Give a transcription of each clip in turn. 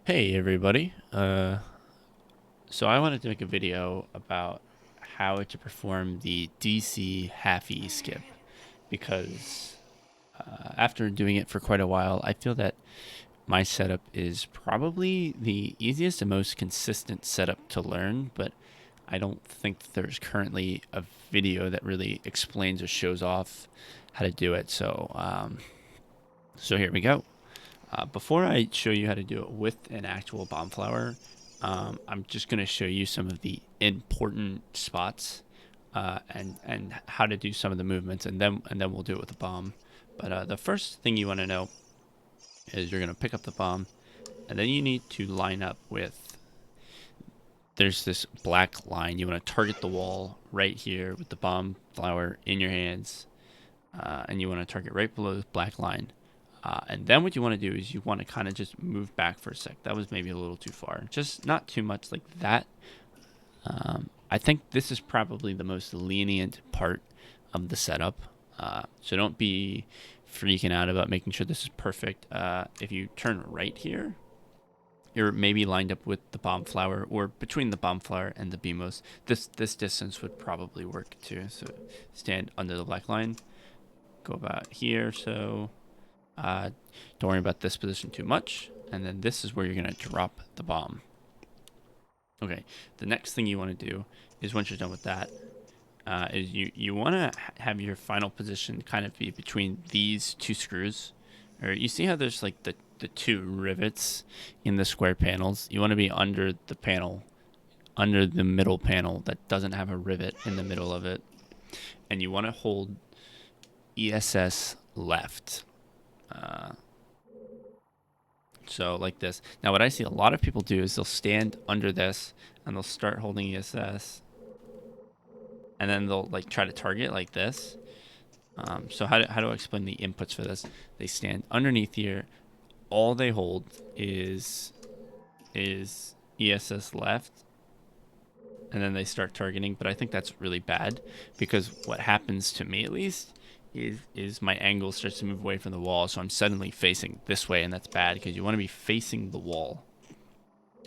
Hey everybody. So I wanted to make a video about how to perform the DC Halfie skip because after doing it for quite a while, I feel that my setup is probably the easiest and most consistent setup to learn, but I don't think that there's currently a video that really explains or shows off how to do it. So here we go. Before I show you how to do it with an actual bomb flower, I'm just going to show you some of the important spots and how to do some of the movements, and then we'll do it with the bomb. But the first thing you want to know is you're going to pick up the bomb, and then you need to line up with. There's this black line. You want to target the wall right here with the bomb flower in your hands, and you want to target right below this black line. And then what you want to do is you want to kind of just move back for a sec. That was maybe a little too far. Just not too much like that. I think this is probably the most lenient part of the setup. So don't be freaking out about making sure this is perfect. If you turn right here, you're maybe lined up with the bomb flower or between the bomb flower and the BMOS. This distance would probably work too. So stand under the black line. Go about here. So don't worry about this position too much. And then this is where you're going to drop the bomb. Okay, the next thing you want to do is once you're done with that, is you want to have your final position kind of be between these two screws. Or you see how there's like the two rivets in the square panels? You want to be under the panel, under the middle panel that doesn't have a rivet in the middle of it. And you want to hold ESS left. So like this. Now what I see a lot of people do is they'll stand under this and they'll start holding ESS. And then they'll like try to target like this. So how do I explain the inputs for this? They stand underneath here. All they hold is ESS left. And then they start targeting. But I think that's really bad because what happens to me at least is my angle starts to move away from the wall, so I'm suddenly facing this way, and that's bad because you want to be facing the wall.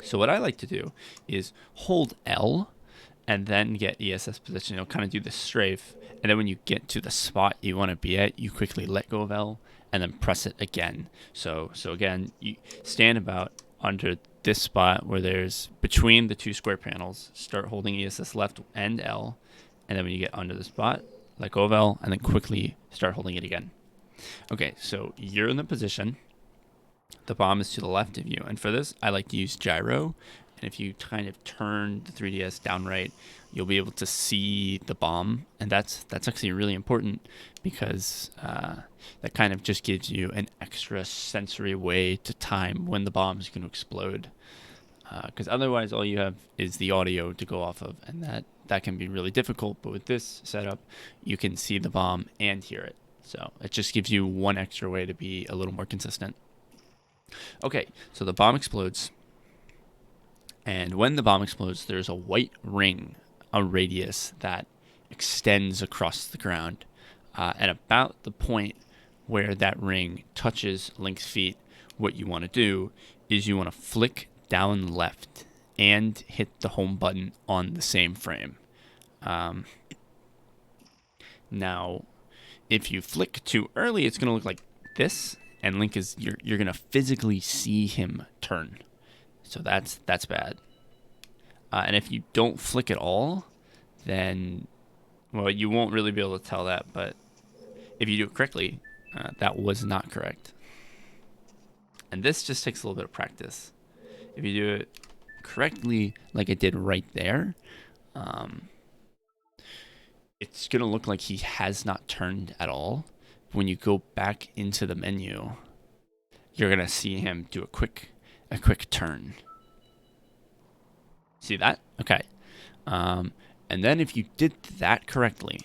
So what I like to do is hold L and then get ESS position. You'll kind of do the strafe, and then when you get to the spot you want to be at, you quickly let go of L and then press it again. So again, you stand about under this spot where there's between the two square panels, start holding ESS left and L, and then when you get under the spot, let go of L, and then quickly start holding it again. Okay, so you're in the position. The bomb is to the left of you. And for this, I like to use gyro. And if you kind of turn the 3DS down right, you'll be able to see the bomb. And that's actually really important because that kind of just gives you an extra sensory way to time when the bomb is going to explode. Because otherwise all you have is the audio to go off of, and that can be really difficult. But with this setup, you can see the bomb and hear it. So it just gives you one extra way to be a little more consistent. Okay, so the bomb explodes. And when the bomb explodes, there's a white ring, a radius that extends across the ground. And about the point where that ring touches Link's feet, what you want to do is you want to flick down left and hit the home button on the same frame. Now, if you flick too early, it's going to look like this, and Link is you're going to physically see him turn. So that's bad. And if you don't flick at all, then, well, you won't really be able to tell that. But if you do it correctly, that was not correct. And this just takes a little bit of practice. If you do it correctly, like I did right there, it's going to look like he has not turned at all. When you go back into the menu, you're going to see him do a quick turn. See that? Okay. And then if you did that correctly,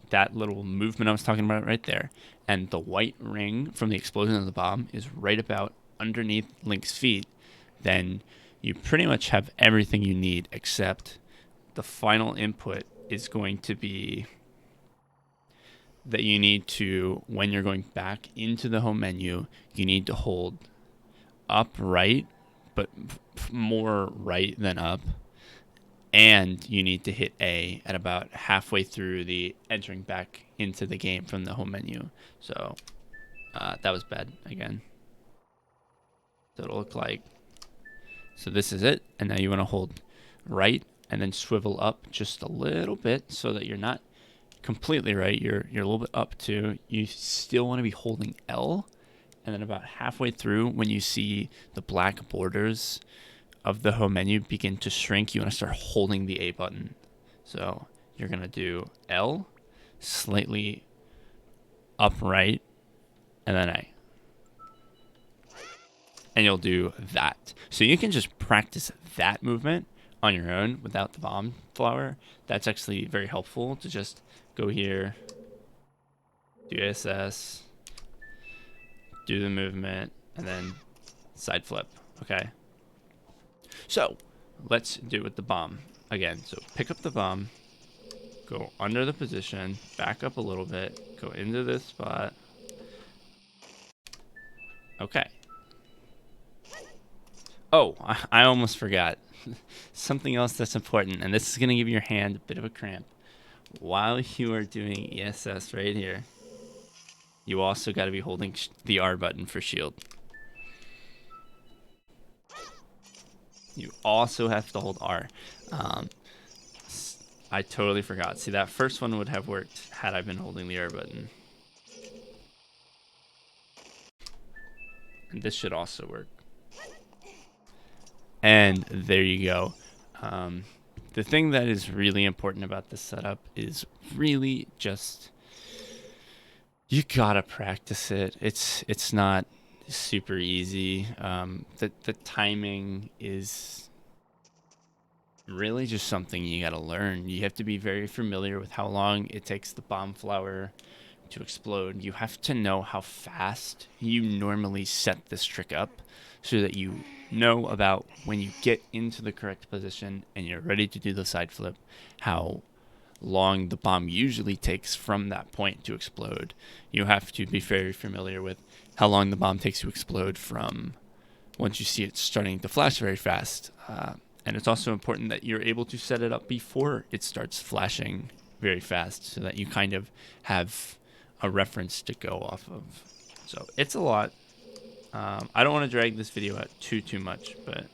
that little movement I was talking about right there, and the white ring from the explosion of the bomb is right about underneath Link's feet, then you pretty much have everything you need, except the final input is going to be that you need to, when you're going back into the home menu, you need to hold up right but more right than up. And you need to hit A at about halfway through the entering back into the game from the home menu. So that was bad again. So it'll look like, so this is it. And now you want to hold right and then swivel up just a little bit so that you're not completely right. You're a little bit up too. You still want to be holding L. And then about halfway through, when you see the black borders of the home menu begin to shrink, you want to start holding the A button. So you're going to do L, slightly upright, and then A. And you'll do that. So you can just practice that movement on your own without the bomb flower. That's actually very helpful to just go here, do ASS, do the movement, and then side flip. Okay. So let's do it with the bomb again. So pick up the bomb, go under the position, back up a little bit, go into this spot. Okay. Oh, I almost forgot. Something else that's important, and this is going to give your hand a bit of a cramp. While you are doing ESS right here, you also got to be holding the R button for shield. You also have to hold R. I totally forgot. See, that first one would have worked had I been holding the R button. And this should also work. And there you go. The thing that is really important about this setup is really just, you gotta practice it. It's not super easy. The timing is really just something you gotta learn. You have to be very familiar with how long it takes the bomb flower to explode. You have to know how fast you normally set this trick up so that you know about when you get into the correct position and you're ready to do the side flip, how long the bomb usually takes from that point to explode. You have to be very familiar with how long the bomb takes to explode from once you see it starting to flash very fast. And it's also important that you're able to set it up before it starts flashing very fast so that you kind of have a reference to go off of. So it's a lot. I don't want to drag this video out too much, but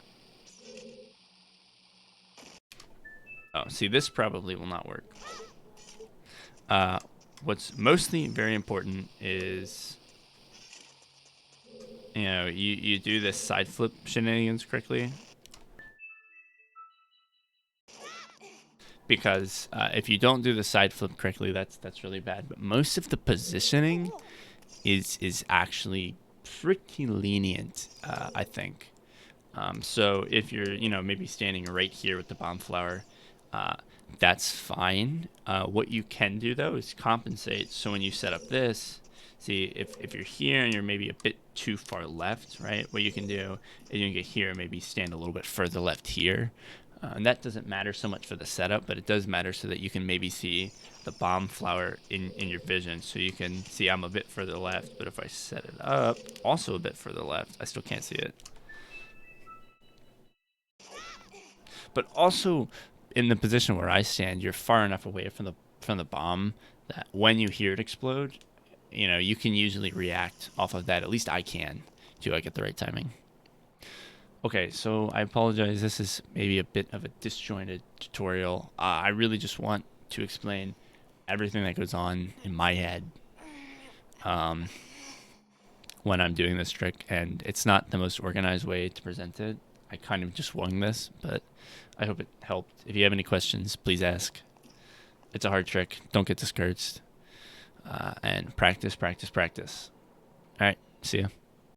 oh, see, this probably will not work. What's mostly very important is, you know, you do this side flip shenanigans correctly. Because if you don't do the side flip correctly, that's really bad. But most of the positioning is actually pretty lenient, I think. So if you're, you know, maybe standing right here with the bomb flower, that's fine. What you can do though is compensate. So when you set up this, see if you're here and you're maybe a bit too far left, right? What you can do is you can get here and maybe stand a little bit further left here. And that doesn't matter so much for the setup, but it does matter so that you can maybe see the bomb flower in your vision. So you can see I'm a bit further left, but if I set it up also a bit further left, I still can't see it. But also in the position where I stand, you're far enough away from the bomb that when you hear it explode, you know, you can usually react off of that. At least I can, to get the right timing. Okay, so I apologize. This is maybe a bit of a disjointed tutorial. I really just want to explain everything that goes on in my head when I'm doing this trick, and it's not the most organized way to present it. I kind of just wung this, but I hope it helped. If you have any questions, please ask. It's a hard trick. Don't get discouraged. And practice, practice, practice. All right, see ya.